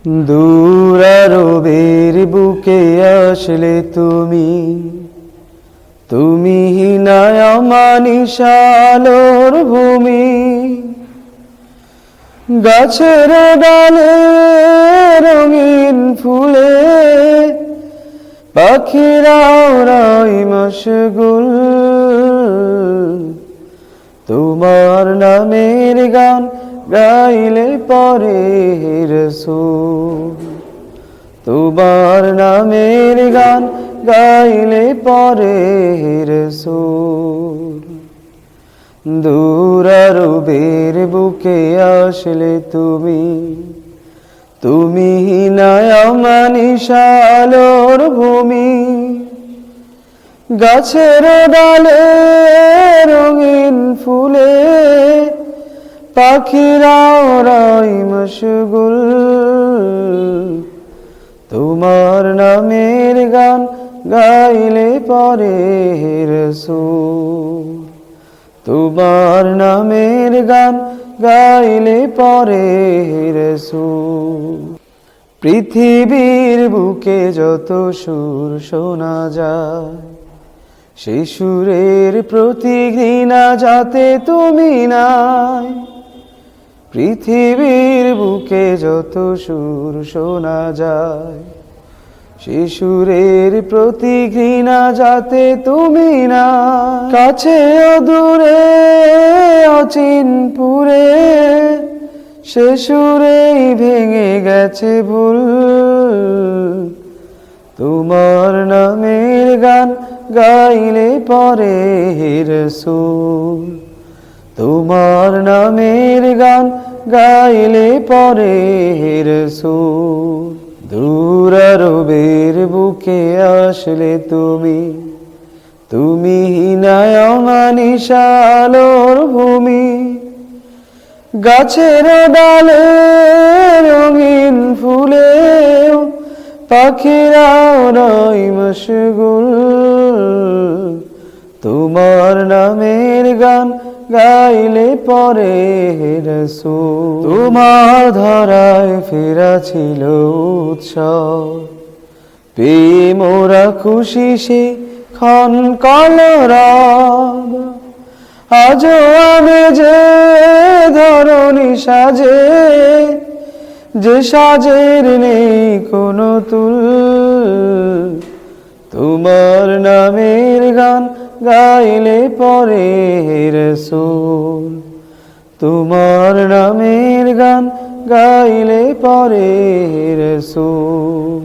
দূর আরবের বুকে আসলে তুমি, তুমি হিনায় মানিশালোর ভূমি। গাছের ডালে রঙিন ফুলে পাখিরা ওড়ায় মশগুল, তোমার নামের গান গাইলে পরে রাসূল। তোমার নামের গান গাইলে পরে রাসূল। দূর আরবের বুকে আসলে তুমি, তুমি হিনায় মানিশালোর ভূমি। গাছের ডালে রঙিন ফুলে পাখিরা ওড়ায় মশগুল, তোমার নামের গান গাইলে পরে রাসূল। তোমার নামের গান গাইলে পরে রাসূল। পৃথিবীর বুকে যত সুর শোনা যায়, সেই সুরের প্রতি ঘৃণা যাতে তুমি নাই। পৃথিবীর বুকে যত সুর শোনা যায়, সেই সুরের প্রতি ঘৃণা যাতে তুমি না। কাছে দূরে অচিনপুরে সে সুরেই ভেঙে গেছে ভুল, তোমার নামের গান গাইলে পরে রাসূল। তোমার নামের গান গাইলে পরে রাসূল। দূর আরবের বুকে আসলে তুমি, তুমি হিনায় মানিশালোর ভূমি। গাছের ডালে রঙিন ফুলে পাখিরা ওড়ায় মশগুল, তোমার নামের গান গাইলে পরে রাসূল। তোমার ধরায় ফেরা ছিল উৎসব, পেয়ে মোরা খুশি সে ক্ষণ কলরব। আজও আমি যে ধরণী সাজে, যে সাজের নেই কোনো তুল, তোমার নামের গান গাইলে পরে রাসূল। তোমার নামের গান গাইলে পরে রাসূল।